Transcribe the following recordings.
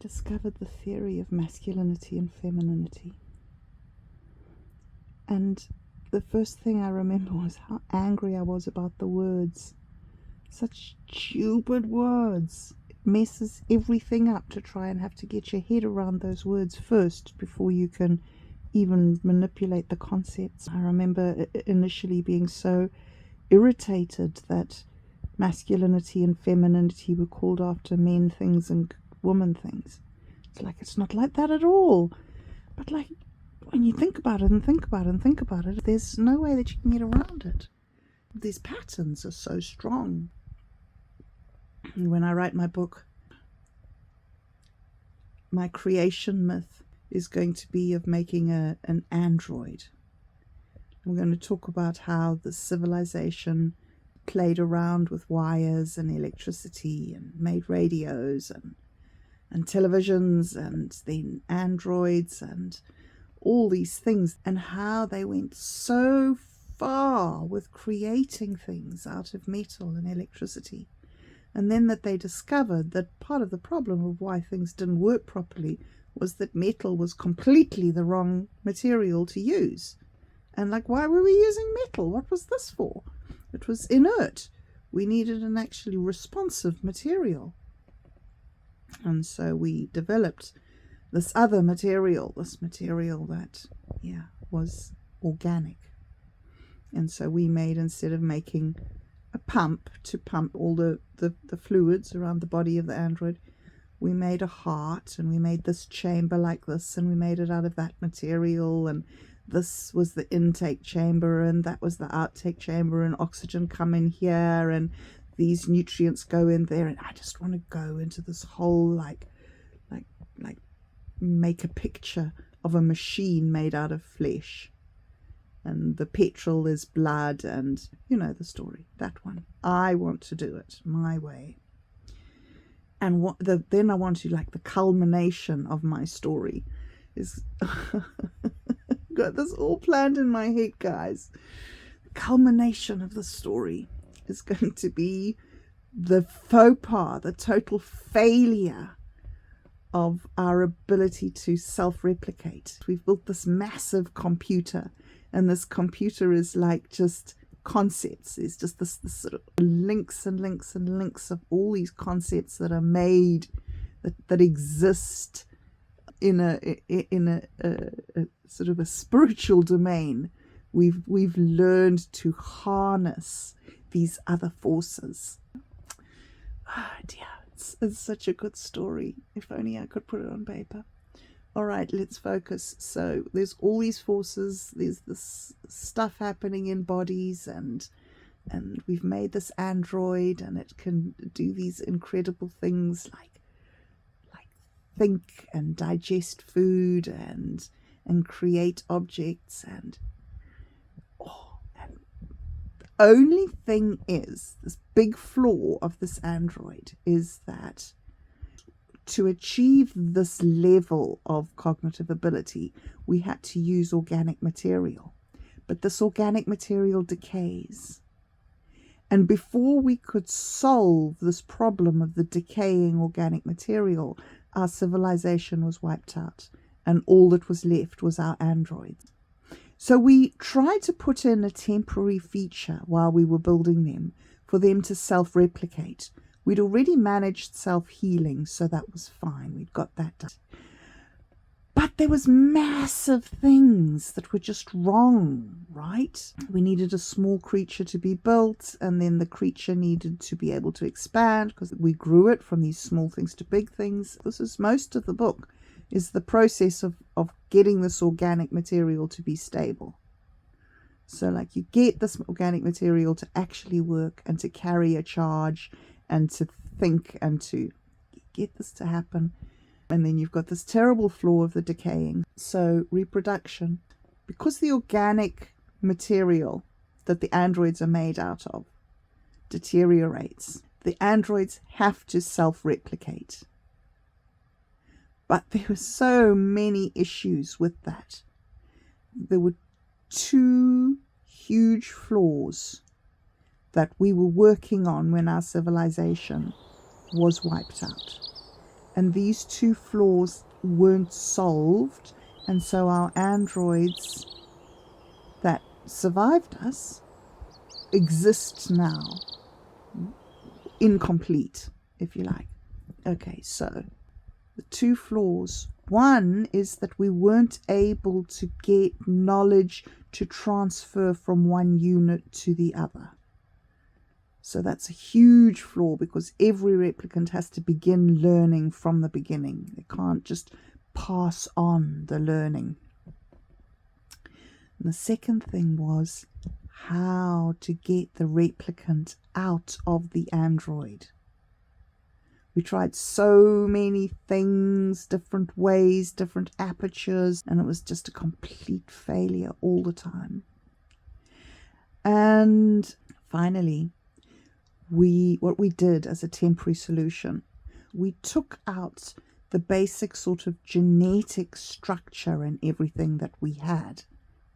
discovered the theory of masculinity and femininity. And the first thing I remember was how angry I was about the words. Such stupid words. It messes everything up to try and have to get your head around those words first before you can even manipulate the concepts. I remember initially being so irritated that masculinity and femininity were called after men things and woman things. It's like, it's not like that at all. But like, when you think about it and think about it and think about it, there's no way that you can get around it. These patterns are so strong. And when I write my book, my creation myth is going to be of making an android. I'm going to talk about how the civilization played around with wires and electricity and made radios and televisions and then androids and all these things, and how they went so far with creating things out of metal and electricity. And then that they discovered that part of the problem of why things didn't work properly was that metal was completely the wrong material to use. And like, why were we using metal? What was this for? It was inert. We needed an actually responsive material. And so we developed this other material, this material that, was organic. And so we made, instead of making a pump to pump all the fluids around the body of the android, we made a heart, and we made this chamber like this, and we made it out of that material, and this was the intake chamber, and that was the outtake chamber, and oxygen come in here, and these nutrients go in there. And I just want to go into this whole like make a picture of a machine made out of flesh, and the petrol is blood, and you know the story, that one. I want to do it my way. And then I want to, like, the culmination of my story is got this all planned in my head, guys. The culmination of the story is going to be the faux pas, the total failure of our ability to self-replicate. We've built this massive computer, and this computer is like just concepts. There's just this sort of links and links and links of all these concepts that are made, that exist in a sort of a spiritual domain. We've learned to harness these other forces. Oh dear, it's such a good story. If only I could put it on paper. All right, let's focus. So there's all these forces, there's this stuff happening in bodies, and we've made this android, and it can do these incredible things like think and digest food and create objects, and the only thing is, this big flaw of this android is that to achieve this level of cognitive ability, we had to use organic material. But this organic material decays. And before we could solve this problem of the decaying organic material, our civilization was wiped out, and all that was left was our androids. So we tried to put in a temporary feature while we were building them for them to self-replicate. We'd already managed self-healing, so that was fine. We'd got that done. But there was massive things that were just wrong, right? We needed a small creature to be built, and then the creature needed to be able to expand, because we grew it from these small things to big things. This is most of the book, is the process of getting this organic material to be stable. So like, you get this organic material to actually work and to carry a charge and to think and to get this to happen. And then you've got this terrible flaw of the decaying. So reproduction, because the organic material that the androids are made out of deteriorates, the androids have to self-replicate. But there were so many issues with that. There were two huge flaws that we were working on when our civilization was wiped out. And these two flaws weren't solved, and so our androids that survived us exist now, incomplete, if you like. Okay, so the two flaws. One is that we weren't able to get knowledge to transfer from one unit to the other. So that's a huge flaw, because every replicant has to begin learning from the beginning. They can't just pass on the learning. And the second thing was how to get the replicant out of the android. We tried so many things, different ways, different apertures, and it was just a complete failure all the time. And finally, what we did as a temporary solution, we took out the basic sort of genetic structure and everything that we had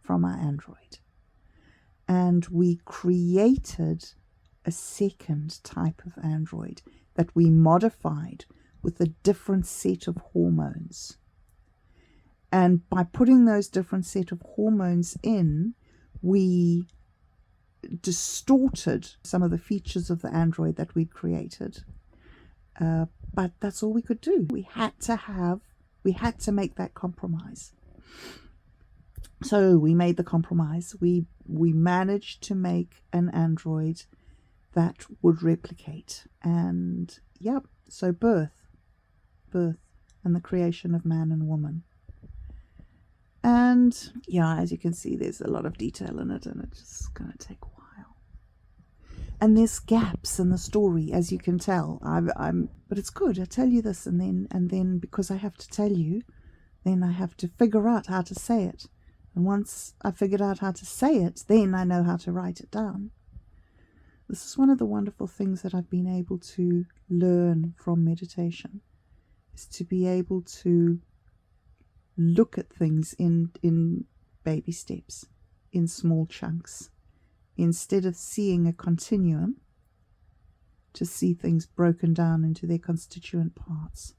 from our android, and we created a second type of android that we modified with a different set of hormones. And by putting those different set of hormones in, we distorted some of the features of the android that we'd created. But that's all we could do. We had to make that compromise. So we made the compromise. We managed to make an android that would replicate. And yep, so birth, and the creation of man and woman. And yeah, as you can see, there's a lot of detail in it, and it's just going to take a while. And there's gaps in the story, as you can tell. But it's good. I tell you this, and then because I have to tell you, then I have to figure out how to say it. And once I figured out how to say it, then I know how to write it down. This is one of the wonderful things that I've been able to learn from meditation, is to be able to look at things in baby steps, in small chunks, instead of seeing a continuum, to see things broken down into their constituent parts.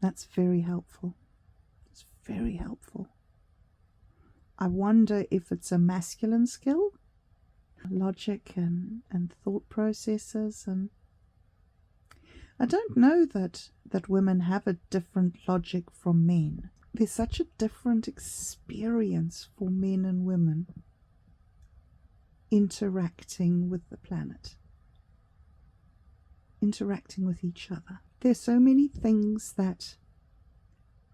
That's very helpful. It's very helpful. I wonder if it's a masculine skill, logic and thought processes, and I don't know that women have a different logic from men. There's such a different experience for men and women interacting with the planet, interacting with each other. There's so many things that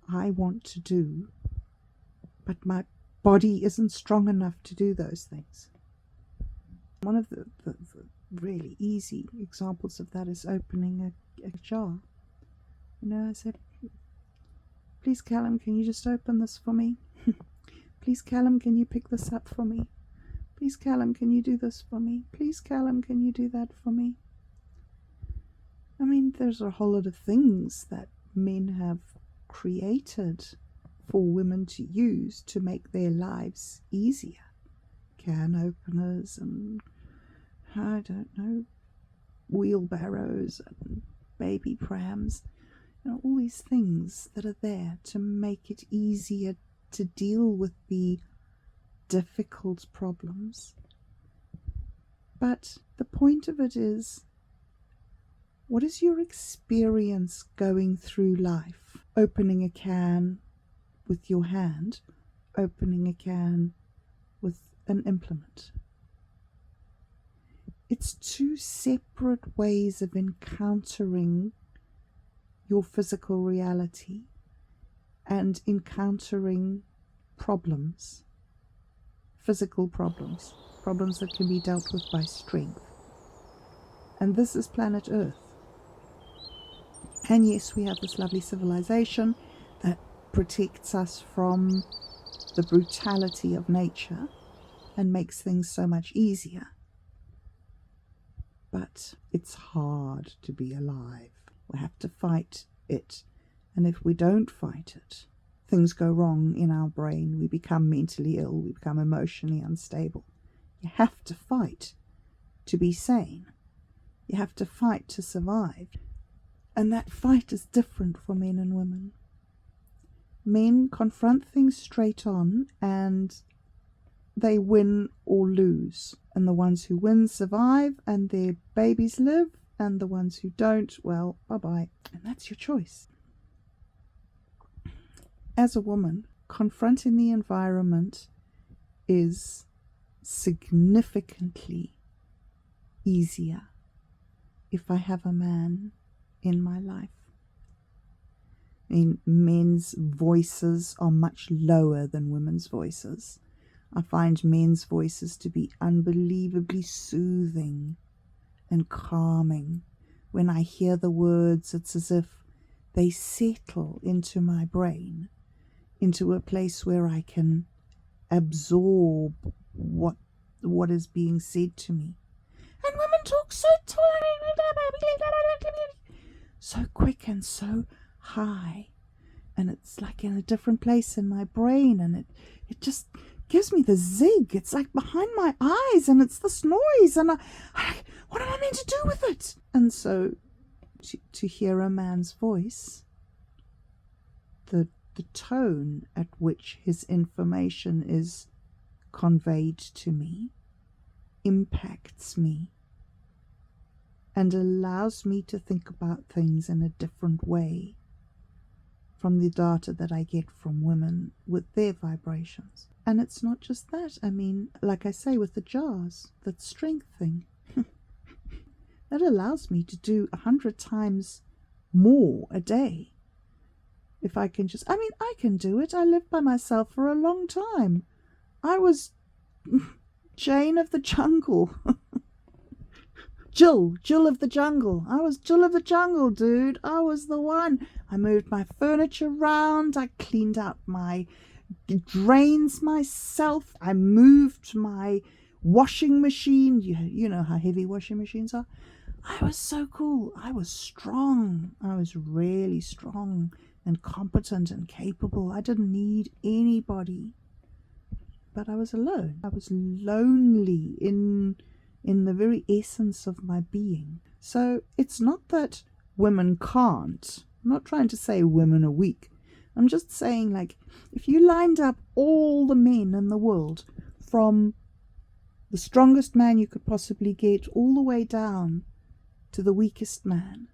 I want to do, but my body isn't strong enough to do those things. One of the really easy examples of that is opening a jar. You know, I said, please, Callum, can you just open this for me? Please, Callum, can you pick this up for me? Please, Callum, can you do this for me? Please, Callum, can you do that for me? I mean, there's a whole lot of things that men have created for women to use to make their lives easier. Can openers and, I don't know, wheelbarrows and baby prams. You know, all these things that are there to make it easier to deal with the difficult problems. But the point of it is, what is your experience going through life? Opening a can with your hand, opening a can with an implement. It's two separate ways of encountering your physical reality and encountering problems, physical problems, problems that can be dealt with by strength. And this is planet Earth. And yes, we have this lovely civilization that protects us from the brutality of nature and makes things so much easier. But it's hard to be alive. We have to fight it. And if we don't fight it, things go wrong in our brain. We become mentally ill. We become emotionally unstable. You have to fight to be sane. You have to fight to survive. And that fight is different for men and women. Men confront things straight on and they win or lose. And the ones who win survive and their babies live, and the ones who don't, well, bye-bye. And that's your choice. As a woman, confronting the environment is significantly easier if I have a man in my life. I mean, men's voices are much lower than women's voices. I find men's voices to be unbelievably soothing and calming. When I hear the words, it's as if they settle into my brain, into a place where I can absorb what is being said to me. And women talk so quick and so high, and it's like in a different place in my brain, and it just gives me the zig. It's like behind my eyes, and it's this noise, and I what am I meant to do with it? And so to hear a man's voice, the tone at which his information is conveyed to me impacts me and allows me to think about things in a different way from the data that I get from women with their vibrations. And it's not just that. I mean, like I say with the jars, that strength thing, that allows me to do 100 times more a day. If I can just, I mean, I can do it. I lived by myself for a long time. I was Jane of the jungle. Jill of the jungle. I was Jill of the jungle, dude. I was the one. I moved my furniture around. I cleaned out my drains myself. I moved my washing machine. You know how heavy washing machines are. I was so cool. I was strong. I was really strong and competent and capable. I didn't need anybody. But I was alone. I was lonely in the very essence of my being. So it's not that women can't. I'm not trying to say women are weak. I'm just saying, like, if you lined up all the men in the world, from the strongest man you could possibly get all the way down to the weakest man,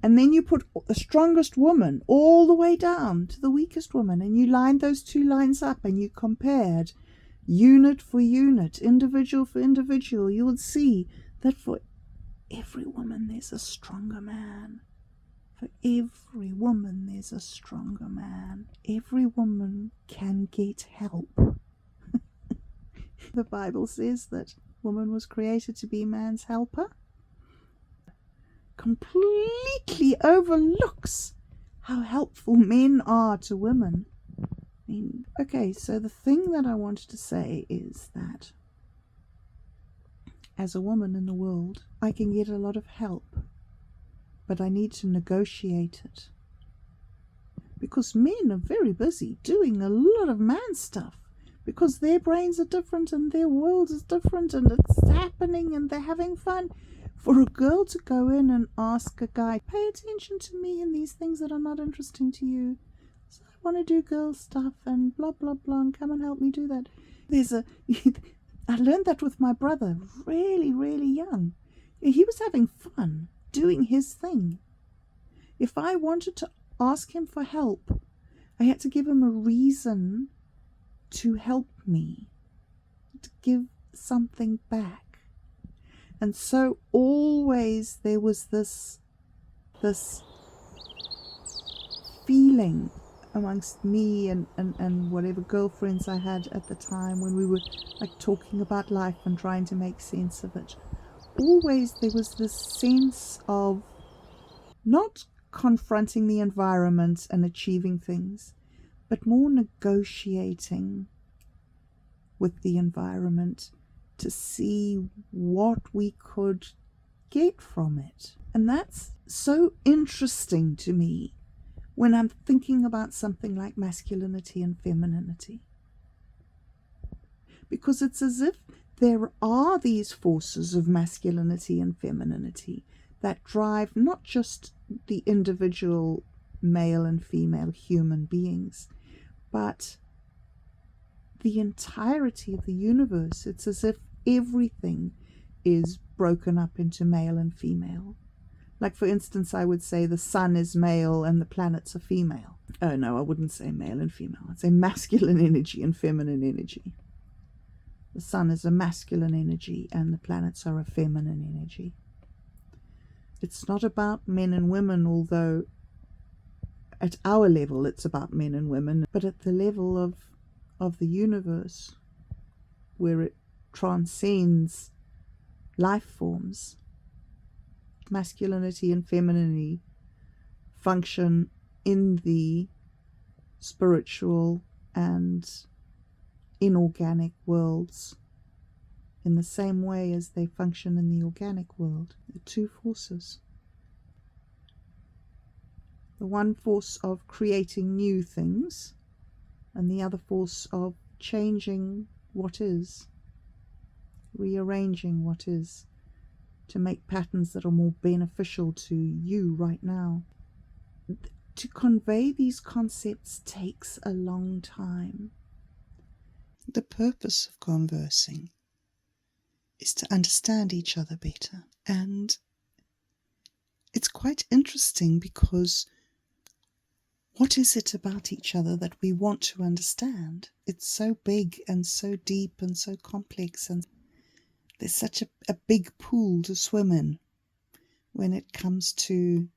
and then you put the strongest woman all the way down to the weakest woman, and you lined those two lines up and you compared unit for unit, individual for individual, you would see that for every woman there's a stronger man. For every woman there's a stronger man. Every woman can get help. The Bible says that woman was created to be man's helper. Completely overlooks how helpful men are to women. I mean, okay, so the thing that I wanted to say is that as a woman in the world, I can get a lot of help, but I need to negotiate it. Because men are very busy doing a lot of man stuff, because their brains are different and their world is different and it's happening and they're having fun. For a girl to go in and ask a guy, pay attention to me and these things that are not interesting to you. So I want to do girl stuff and blah, blah, blah, and come and help me do that. I learned that with my brother really, really young. He was having fun doing his thing. If I wanted to ask him for help, I had to give him a reason to help me, to give something back. And so always there was this feeling amongst me and whatever girlfriends I had at the time, when we were like talking about life and trying to make sense of it. Always there was this sense of not confronting the environment and achieving things, but more negotiating with the environment to see what we could get from it. And that's so interesting to me when I'm thinking about something like masculinity and femininity. Because it's as if there are these forces of masculinity and femininity, that drive not just the individual male and female human beings, but the entirety of the universe. It's as if everything is broken up into male and female. Like, for instance, I would say the sun is male and the planets are female. Oh no, I wouldn't say male and female. I'd say masculine energy and feminine energy. The sun is a masculine energy and the planets are a feminine energy. It's not about men and women, although at our level it's about men and women, but at the level of the universe, where it transcends life forms, masculinity and femininity function in the spiritual and inorganic worlds in the same way as they function in the organic world. The two forces. The one force of creating new things, and the other force of changing what is, rearranging what is, to make patterns that are more beneficial to you right now. To convey these concepts takes a long time. The purpose of conversing is to understand each other better. And it's quite interesting because what is it about each other that we want to understand? It's so big and so deep and so complex, and there's such a big pool to swim in when it comes to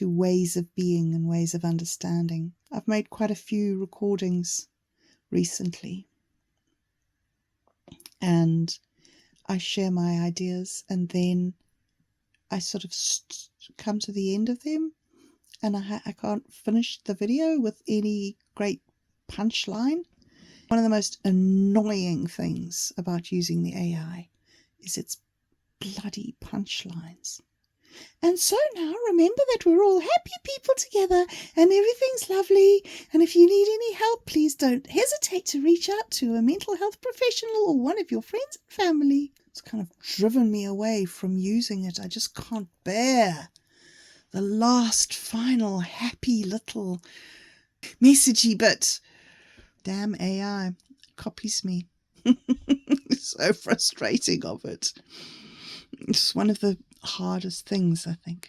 ways of being and ways of understanding. I've made quite a few recordings recently, and I share my ideas, and then I sort of come to the end of them, and I can't finish the video with any great punchline. One of the most annoying things about using the AI is its bloody punchlines. And so now remember that we're all happy people together and everything's lovely, and if you need any help, please don't hesitate to reach out to a mental health professional or one of your friends and family. It's kind of driven me away from using it. I just can't bear the last final happy little messagey bit. Damn AI copies me. It's so frustrating of it. It's one of the hardest things, I think.